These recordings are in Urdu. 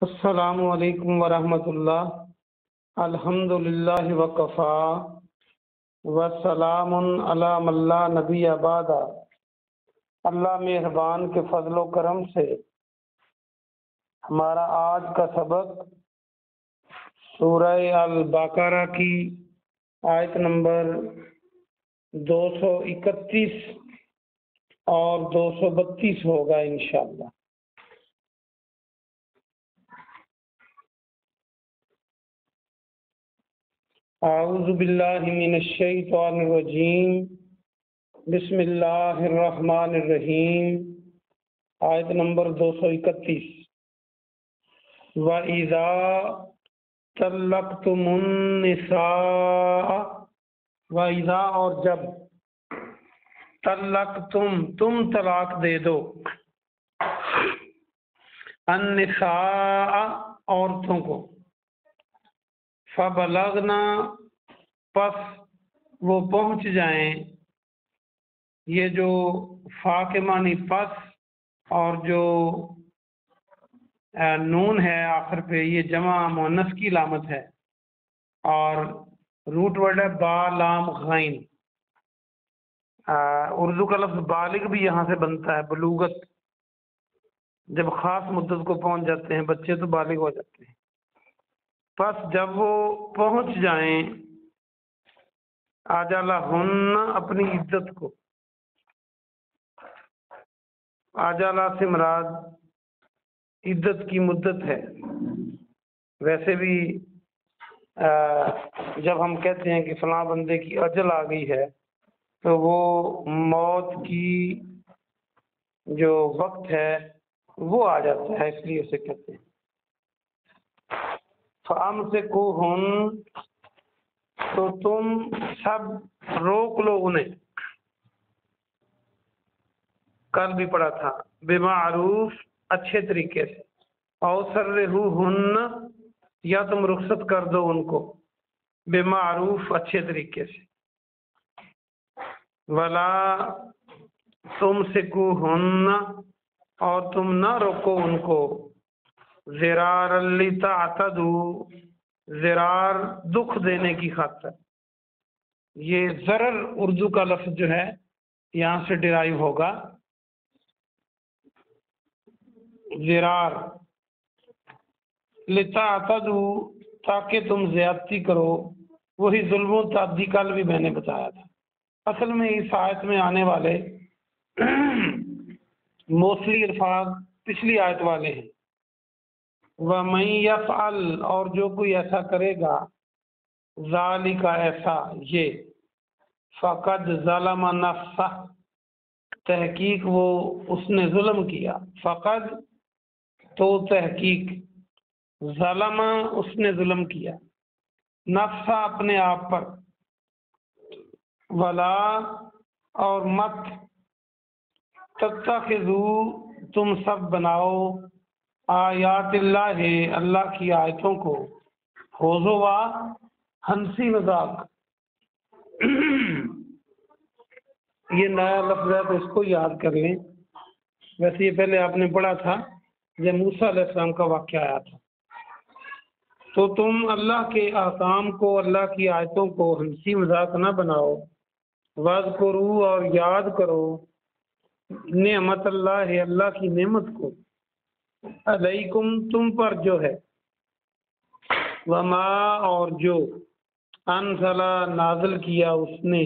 السلام علیکم ورحمۃ اللہ۔ الحمد للہ وکفا وسلام علی من لا نبی بعد۔ اللہ مہربان کے فضل و کرم سے ہمارا آج کا سبق سورہ البقرہ کی آیت نمبر 231 اور 232 ہوگا انشاءاللہ۔ اعوذ باللہ من الشیطان الرجیم، بسم اللہ الرحمن الرحیم۔ آیت نمبر 231۔ وَإِذَا طَلَّقْتُمُ النِّسَاءَ، وَإِذَا اور جب، تم طلاق دے دو، النساء عورتوں کو، فبلغنا پس وہ پہنچ جائیں، یہ جو فا کے معنی پس اور جو نون ہے آخر پہ، یہ جمع مؤنث کی علامت ہے، اور روٹ ورڈ ہے با لام غین۔ اردو کا لفظ بالغ بھی یہاں سے بنتا ہے، بلوغت، جب خاص مدت کو پہنچ جاتے ہیں بچے تو بالغ ہو جاتے ہیں۔ پس جب وہ پہنچ جائیں، آجالہن اپنی عدت کو، آجالہ سے مراد عدت کی مدت ہے۔ ویسے بھی جب ہم کہتے ہیں کہ فلاں بندے کی اجل آ گئی ہے تو وہ موت کی جو وقت ہے وہ آ جاتا ہے، اس لیے اسے کہتے ہیں۔ فَأَمْسِكُوهُنَّ تو تم سب روک لو انہیں، کل بھی پڑھا تھا، بمعروف اچھے طریقے سے، او سرحوہن یا تم رخصت کر دو ان کو، بمعروف اچھے طریقے سے، ولا تمسکوہن اور تم نہ روکو ان کو، ضرارا لتعتدوا ضرار دکھ دینے کی خاطر۔ یہ ضرر اردو کا لفظ جو ہے یہاں سے ڈرائیو ہوگا، ضرار لتعتدوا تاکہ تم زیادتی کرو، وہی ظلم و تعدی کل بھی میں نے بتایا تھا۔ اصل میں اس آیت میں آنے والے موصلی الفاظ پچھلی آیت والے ہیں۔ وَمَن يَفْعَلْ اور جو کوئی ایسا کرے گا، ذَلِكَ ایسا یہ، فَقَدْ ظَلَمَ نَفْسَهُ تحقیق وہ اس نے ظلم کیا، فقد تو تحقیق، ظلم اس نے ظلم کیا، نفسہ اپنے آپ پر، ولا اور مت، تتخذوا تم سب بناؤ، آیات اللہ اللہ کی آیتوں کو، ہزوا ہنسی مذاق۔ یہ نیا لفظ ہے تو اس کو یاد کر لیں، ویسے یہ پہلے آپ نے پڑھا تھا جب موسیٰ علیہ السلام کا واقعہ آیا تھا۔ تو تم اللہ کے احکام کو، اللہ کی آیتوں کو ہنسی مذاق نہ بناؤ، واذکروا اور یاد کرو، نعمت اللہ اللہ کی نعمت کو، علیکم تم پر جو ہے، وما اور جو، انزل نازل کیا اس نے،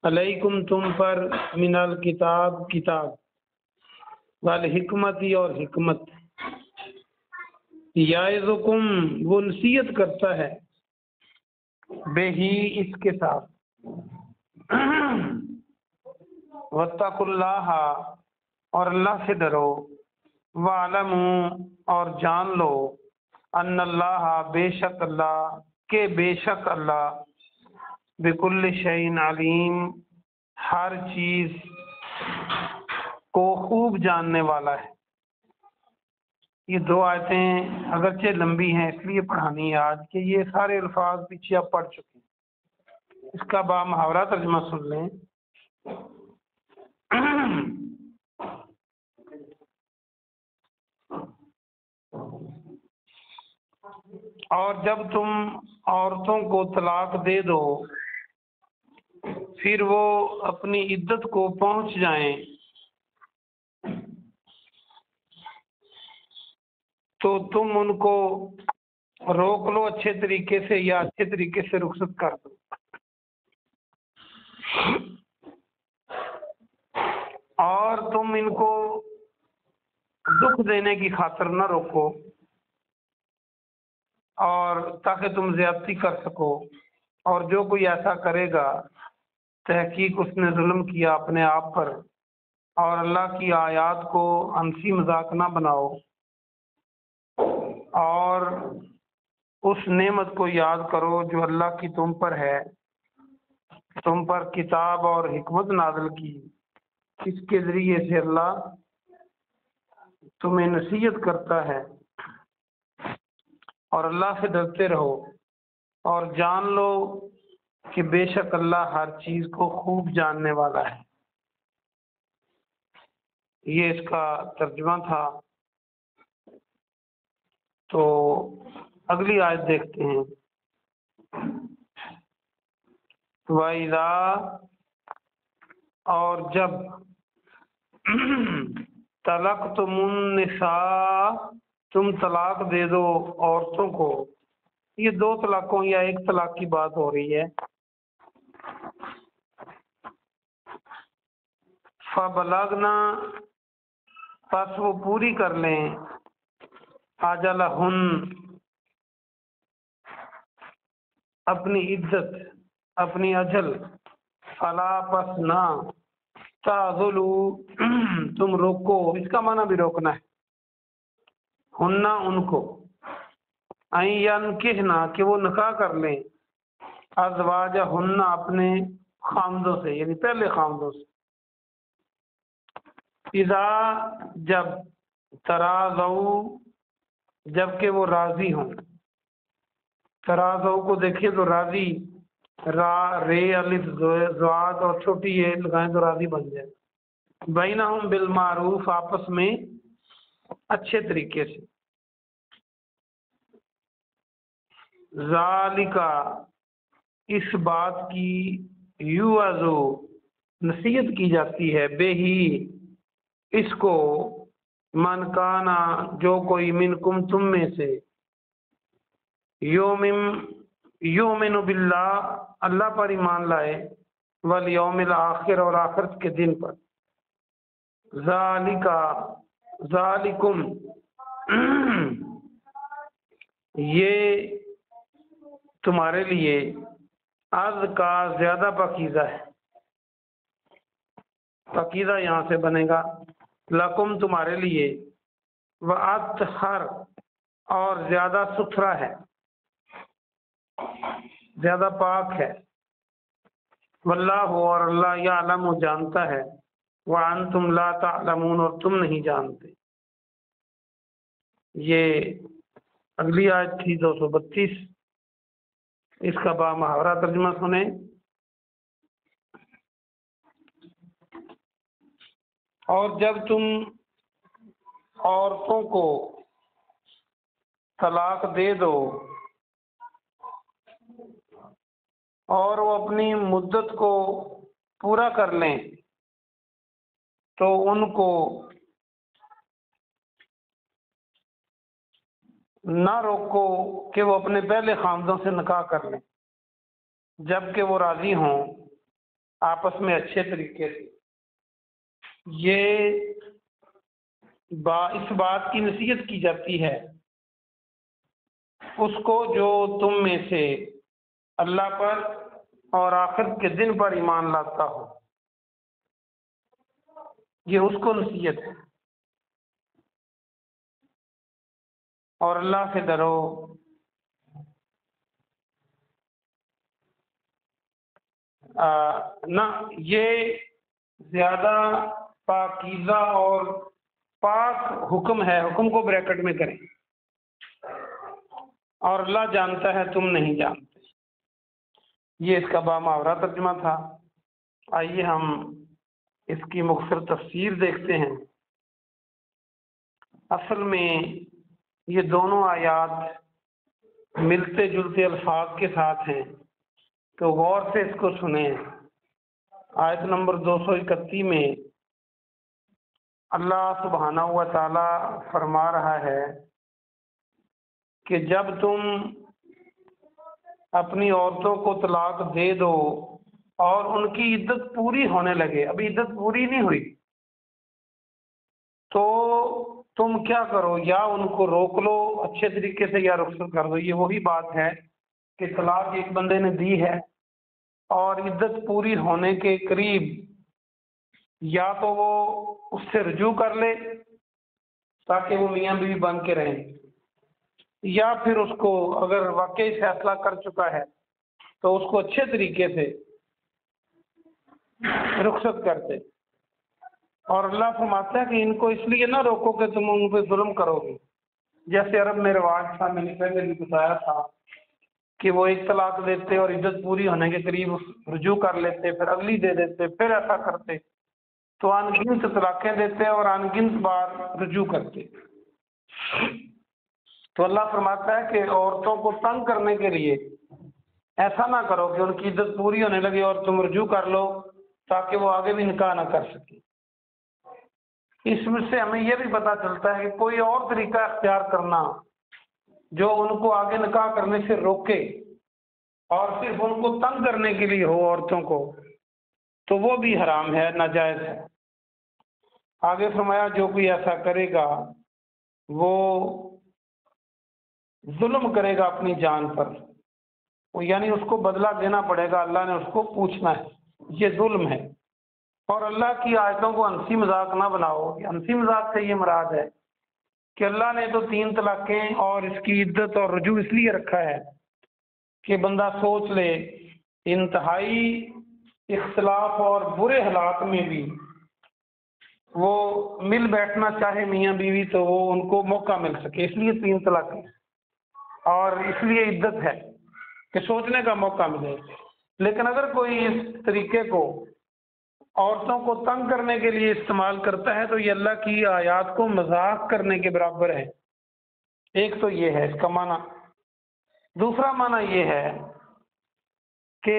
علیکم تم پر، من الکتاب کتاب، والحکمت اور حکمت، یعظکم وہ نصیحت کرتا ہے، بہی اس کے ساتھ، واتقوا اللہ اور اللہ سے ڈرو، وَاعْلَمُوا اور جان لو، ان اللہ بے شک اللہ، کہ بے شک اللہ، بکل شیء علیم ہر چیز کو خوب جاننے والا ہے۔ یہ دو آیتیں اگرچہ لمبی ہیں اس لیے پڑھانی ہے آج، کہ یہ سارے الفاظ پیچھے آپ پڑھ چکے ہیں۔ اس کا با محاورہ ترجمہ سن لیں۔ اور جب تم عورتوں کو طلاق دے دو پھر وہ اپنی عدت کو پہنچ جائیں تو تم ان کو روک لو اچھے طریقے سے یا اچھے طریقے سے رخصت کر دو. اور تم ان کو دکھ دینے کی خاطر نہ روکو اور تاکہ تم زیادتی کر سکو. اور جو کوئی ایسا کرے گا تحقیق اس نے ظلم کیا اپنے آپ پر. اور اللہ کی آیات کو ہنسی مذاق نہ بناؤ اور اس نعمت کو یاد کرو جو اللہ کی تم پر ہے، تم پر کتاب اور حکمت نازل کی. اس کے ذریعے سے اللہ تمہیں نصیحت کرتا ہے. اور اللہ سے ڈرتے رہو اور جان لو کہ بے شک اللہ ہر چیز کو خوب جاننے والا ہے. یہ اس کا ترجمہ تھا. تو اگلی آیت دیکھتے ہیں. وَإِذَا، اور جب طلقتم النساء، تم طلاق دے دو عورتوں کو. یہ دو طلاقوں یا ایک طلاق کی بات ہو رہی ہے. فَبَلَغْنَا، پس وہ پوری کر لیں، اجلہن، اپنی عدت، اپنی اجل. فلا، پس نہ، تعذلوا، تم روکو. اس کا معنی بھی روکنا ہے. ہننا، ان کو، این ینکحنا، کہ وہ نکاح کر لیں، ازواجہن، اپنے خامدوں سے یعنی پہلے خامدوں سے. اذا، جب، تراضوا، جب کہ وہ راضی ہوں. تراضوا کو دیکھیے تو راضی، را، رے، الف، زواد اور چھوٹی یہ لگائیں تو راضی بن جائے. بینہم بالمعروف، آپس میں اچھے طریقے سے. ذالکا، اس بات کی، یوعظ، نصیحت کی جاتی ہے، بے ہی، اس کو، من کانا، جو کوئی، منکم، تم میں سے، یومن باللہ، اللہ پر ایمان لائے، والیوم الاخر، اور آخرت کے دن پر. ذالکا، ذالکم، یہ تمہارے لیے، ازکا، زیادہ پاکیزہ ہے. پاکیزہ یہاں سے بنے گا لکم، تمہارے لیے، واطہر، اور زیادہ ستھرا ہے، زیادہ پاک ہے. واللہ، اور اللہ، یعلم، جانتا ہے، وانتم لا تعلمون، اور تم نہیں جانتے. یہ اگلی آیت تھی 232. اس کا با محاورہ ترجمہ سنیں. اور جب تم عورتوں کو طلاق دے دو اور وہ اپنی مدت کو پورا کر لیں تو ان کو نہ روکو کہ وہ اپنے پہلے خامدوں سے نکاح کر لیں جب کہ وہ راضی ہوں آپس میں اچھے طریقے سے. یہ اس بات کی نصیحت کی جاتی ہے اس کو جو تم میں سے اللہ پر اور آخرت کے دن پر ایمان لاتا ہو. یہ اس کو نصیحت ہے. اور اللہ سے ڈرو. نہ، یہ زیادہ پاکیزہ اور پاک حکم ہے. حکم کو بریکٹ میں کریں. اور اللہ جانتا ہے تم نہیں جانتے. یہ اس کا با محاورہ ترجمہ تھا. آئیے ہم اس کی مختصر تفسیر دیکھتے ہیں. اصل میں یہ دونوں آیات ملتے جلتے الفاظ کے ساتھ ہیں، تو غور سے اس کو سنیں۔ آیت نمبر 231 میں اللہ سبحانہ و تعالی فرما رہا ہے کہ جب تم اپنی عورتوں کو طلاق دے دو اور ان کی عدت پوری ہونے لگے، ابھی عدت پوری نہیں ہوئی، تو تم کیا کرو، یا ان کو روک لو اچھے طریقے سے یا رخصت کر دو۔ یہ وہی بات ہے کہ طلاق ایک بندے نے دی ہے اور عدت پوری ہونے کے قریب یا تو وہ اس سے رجوع کر لے تاکہ وہ میاں بیوی بن کے رہیں، یا پھر اس کو اگر واقعی فیصلہ کر چکا ہے تو اس کو اچھے طریقے سے رخصت کرتے۔ اور اللہ فرماتا ہے کہ ان کو اس لیے نہ روکو کہ تم ان پہ ظلم کرو گے، جیسے عرب میں رواج تھا، میں نے پہلے بھی بتایا تھا کہ وہ ایک طلاق دیتے اور عدت پوری ہونے کے قریب رجوع کر لیتے، پھر اگلی دے دیتے، پھر ایسا کرتے، تو ان گنت طلاقیں دیتے اور ان گنت بار رجوع کرتے۔ تو اللہ فرماتا ہے کہ عورتوں کو تنگ کرنے کے لیے ایسا نہ کرو کہ ان کی عدت پوری ہونے لگے اور تم رجوع کر لو تاکہ وہ آگے بھی نکاح نہ کر سکے۔ اس میں سے ہمیں یہ بھی پتہ چلتا ہے کہ کوئی اور طریقہ اختیار کرنا جو ان کو آگے نکاح کرنے سے روکے اور صرف ان کو تنگ کرنے کے لیے ہو عورتوں کو، تو وہ بھی حرام ہے، ناجائز ہے۔ آگے فرمایا جو کوئی ایسا کرے گا وہ ظلم کرے گا اپنی جان پر، یعنی اس کو بدلہ دینا پڑے گا، اللہ نے اس کو پوچھنا ہے، یہ ظلم ہے۔ اور اللہ کی آیتوں کو ہنسی مذاق نہ بناؤ۔ ہنسی مذاق سے یہ مراد ہے کہ اللہ نے تو 3 طلاقیں اور اس کی عدت اور رجوع اس لیے رکھا ہے کہ بندہ سوچ لے انتہائی اختلاف اور برے حالات میں بھی وہ مل بیٹھنا چاہے میاں بیوی تو وہ ان کو موقع مل سکے، اس لیے 3 طلاقیں اور اس لیے عدت ہے کہ سوچنے کا موقع ملے۔ لیکن اگر کوئی اس طریقے کو عورتوں کو تنگ کرنے کے لیے استعمال کرتا ہے تو یہ اللہ کی آیات کو مذاق کرنے کے برابر ہے۔ ایک تو یہ ہے اس کا معنی۔ دوسرا معنی یہ ہے کہ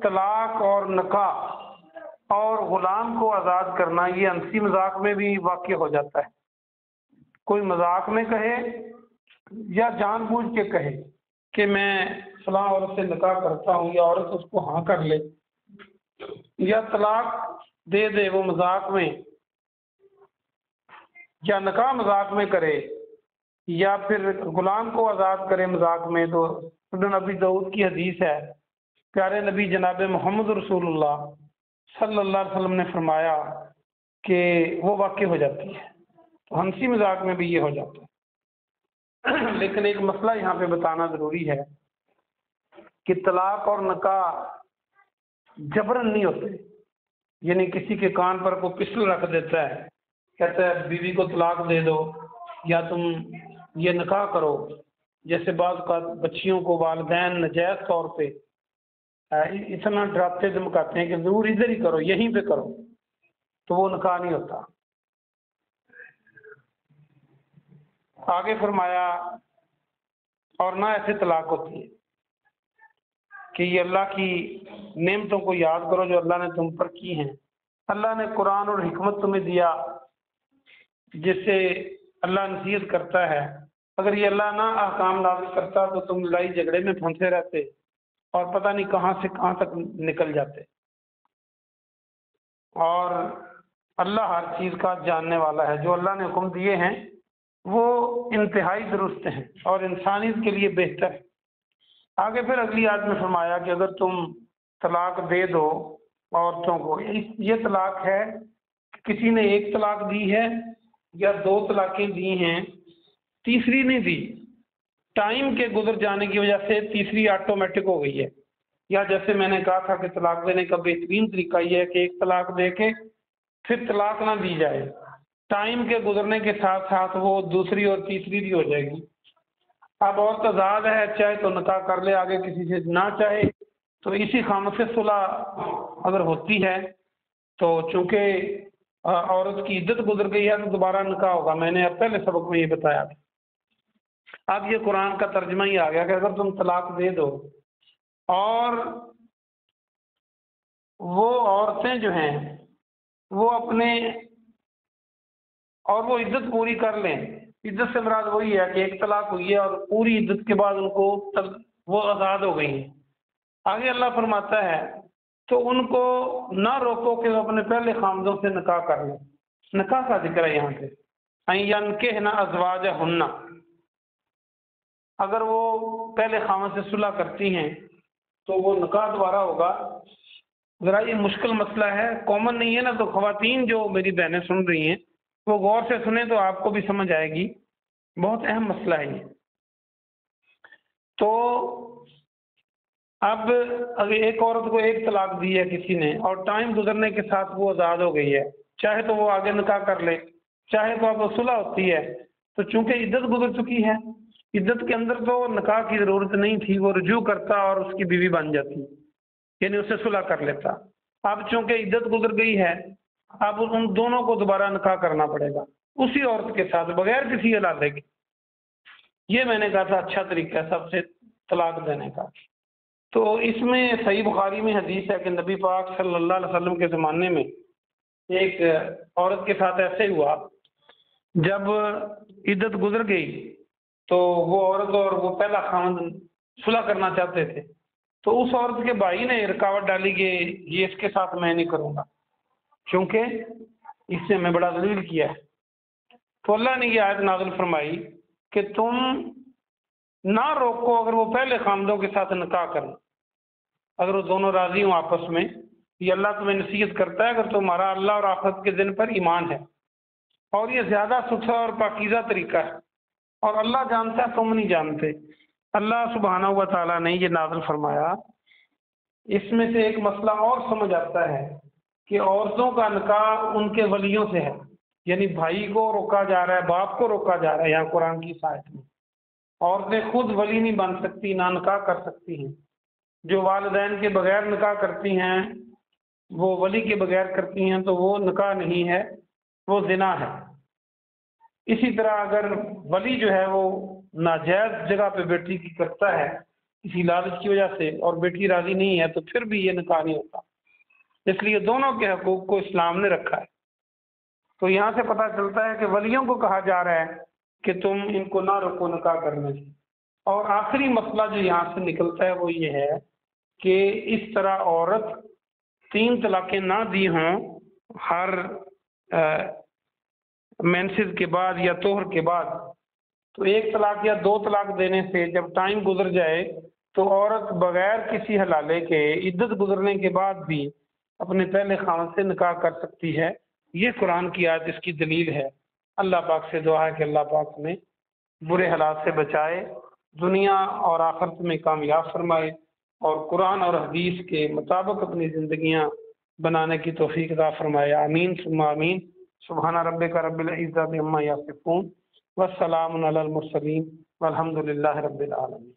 طلاق اور نکاح اور غلام کو آزاد کرنا یہ ہنسی مذاق میں بھی واقع ہو جاتا ہے۔ کوئی مذاق میں کہے یا جان بوجھ کے کہے کہ میں فلاں عورت سے نکاح کرتا ہوں، یا عورت اس کو ہاں کر لے یا طلاق دے دے وہ مذاق میں، یا نکاح مذاق میں کرے، یا پھر غلام کو آزاد کرے مذاق میں، تو سنن نبی داؤد کی حدیث ہے، پیارے نبی جناب محمد رسول اللہ صلی اللہ علیہ وسلم نے فرمایا کہ وہ واقع ہو جاتی ہے۔ تو ہنسی مذاق میں بھی یہ ہو جاتا ہے۔ لیکن ایک مسئلہ یہاں پہ بتانا ضروری ہے کہ طلاق اور نکاح جبرن نہیں ہوتے، یعنی کسی کے کان پر کوئی پسٹل رکھ دیتا ہے، کہتا ہے بیوی کو طلاق دے دو یا تم یہ نکاح کرو، جیسے بعض کا بچیوں کو والدین ناجائز طور پہ اتنا ڈراتے دھمکاتے ہیں کہ ضرور ادھر ہی کرو، یہیں پہ کرو، تو وہ نکاح نہیں ہوتا۔ آگے فرمایا اور نہ ایسے طلاق ہوتی ہے کہ یہ اللہ کی نعمتوں کو یاد کرو جو اللہ نے تم پر کی ہیں۔ اللہ نے قرآن اور حکمت تمہیں دیا جس سے اللہ نصیحت کرتا ہے۔ اگر یہ اللہ نہ احکام نازل کرتا تو تم لڑائی جھگڑے میں پھنسے رہتے اور پتہ نہیں کہاں سے کہاں تک نکل جاتے۔ اور اللہ ہر چیز کا جاننے والا ہے، جو اللہ نے حکم دیے ہیں وہ انتہائی درست ہیں اور انسانیت کے لیے بہتر ہے۔ آگے پھر اگلی آیت میں فرمایا کہ اگر تم طلاق دے دو عورتوں کو، یہ طلاق ہے کہ کسی نے ایک طلاق دی ہے یا 2 طلاقیں دی ہیں، تیسری نہیں دی، ٹائم کے گزر جانے کی وجہ سے تیسری آٹومیٹک ہو گئی ہے۔ یا جیسے میں نے کہا تھا کہ طلاق دینے کا بہترین طریقہ یہ ہے کہ ایک طلاق دے کے پھر طلاق نہ دی جائے، ٹائم کے گزرنے کے ساتھ ساتھ وہ دوسری اور تیسری بھی ہو جائے گی۔ اب عورت آزاد ہے، چاہے تو نکاح کر لے آگے کسی سے، نہ چاہے تو اسی خامد سے صلح اگر ہوتی ہے تو چونکہ عورت کی عدت گزر گئی ہے تو دوبارہ نکاح ہوگا۔ میں نے اب پہلے سبق میں یہ بتایا تھا۔ اب یہ قرآن کا ترجمہ ہی آ گیا کہ اگر تم طلاق دے دو اور وہ عورتیں جو ہیں وہ اپنے اور وہ عدت پوری کر لیں، عدت سے مراد وہی ہے کہ ایک طلاق ہوئی ہے اور پوری عدت کے بعد ان کو وہ آزاد ہو گئی ہیں، آگے اللہ فرماتا ہے تو ان کو نہ روکو کہ وہ اپنے پہلے خامدوں سے نکاح کر لیں۔ نکاح کا ذکر ہے یہاں پہ، ینکحن ازواجہن، اگر وہ پہلے خامد سے صلح کرتی ہیں تو وہ نکاح دوبارہ ہوگا۔ ذرا یہ مشکل مسئلہ ہے، کامن نہیں ہے نا، تو خواتین جو میری بہنیں سن رہی ہیں وہ غور سے سنیں تو آپ کو بھی سمجھ آئے گی، بہت اہم مسئلہ ہے یہ۔ تو اب اگر ایک عورت کو ایک طلاق دی ہے کسی نے اور ٹائم گزرنے کے ساتھ وہ آزاد ہو گئی ہے، چاہے تو وہ آگے نکاح کر لے، چاہے تو اب صلح ہوتی ہے، تو چونکہ عدت گزر چکی ہے، عدت کے اندر تو نکاح کی ضرورت نہیں تھی، وہ رجوع کرتا اور اس کی بیوی بن جاتی، یعنی اسے صلح کر لیتا۔ اب چونکہ عدت گزر گئی ہے، اب ان دونوں کو دوبارہ نکاح کرنا پڑے گا اسی عورت کے ساتھ بغیر کسی علالے کے۔ یہ میں نے کہا تھا اچھا طریقہ ہے سب سے طلاق دینے کا۔ تو اس میں صحیح بخاری میں حدیث ہے کہ نبی پاک صلی اللہ علیہ وسلم کے زمانے میں ایک عورت کے ساتھ ایسے ہوا، جب عدت گزر گئی تو وہ عورت اور وہ پہلا خاوند صلح کرنا چاہتے تھے، تو اس عورت کے بھائی نے رکاوٹ ڈالی کہ یہ اس کے ساتھ میں نہیں کروں گا کیونکہ اس سے میں بڑا ذلیل کیا ہے۔ تو اللہ نے یہ آیت نازل فرمائی کہ تم نہ روکو اگر وہ پہلے خامدوں کے ساتھ نکاح کریں، اگر وہ دونوں راضی ہوں آپس میں۔ یہ اللہ تمہیں نصیحت کرتا ہے اگر تمہارا اللہ اور آخرت کے دن پر ایمان ہے، اور یہ زیادہ ستھرا اور پاکیزہ طریقہ ہے، اور اللہ جانتا ہے تم نہیں جانتے۔ اللہ سبحانہ و تعالیٰ نے یہ نازل فرمایا۔ اس میں سے ایک مسئلہ اور سمجھ آتا ہے کہ عورتوں کا نکاح ان کے ولیوں سے ہے، یعنی بھائی کو روکا جا رہا ہے، باپ کو روکا جا رہا ہے یہاں قرآن کی آیت میں۔ عورتیں خود ولی نہیں بن سکتی، نہ نکاح کر سکتی ہیں۔ جو والدین کے بغیر نکاح کرتی ہیں، وہ ولی کے بغیر کرتی ہیں، تو وہ نکاح نہیں ہے، وہ زنا ہے۔ اسی طرح اگر ولی جو ہے وہ ناجائز جگہ پہ بیٹی کی کرتا ہے کسی لالچ کی وجہ سے اور بیٹی راضی نہیں ہے، تو پھر بھی یہ نکاح نہیں ہوتا۔ اس لیے دونوں کے حقوق کو اسلام نے رکھا ہے۔ تو یہاں سے پتہ چلتا ہے کہ ولیوں کو کہا جا رہا ہے کہ تم ان کو نہ روکو نکاح کرنے سے۔ اور آخری مسئلہ جو یہاں سے نکلتا ہے وہ یہ ہے کہ اس طرح عورت 3 طلاقیں نہ دی ہوں ہر مینسز کے بعد یا طہر کے بعد، تو 1 طلاق یا 2 طلاق دینے سے جب ٹائم گزر جائے تو عورت بغیر کسی حلالے کے عدت گزرنے کے بعد بھی اپنے پہلے خاوند سے نکاح کر سکتی ہے۔ یہ قرآن کی آیت اس کی دلیل ہے۔ اللہ پاک سے دعا ہے کہ اللہ پاک ہمیں برے حالات سے بچائے، دنیا اور آخرت میں کامیاب فرمائے، اور قرآن اور حدیث کے مطابق اپنی زندگیاں بنانے کی توفیق عطا فرمائے۔ آمین ثم آمین۔ سبحان ربک رب العزۃ عما یصفون والسلام علی المرسلین والحمد للہ رب العالمین۔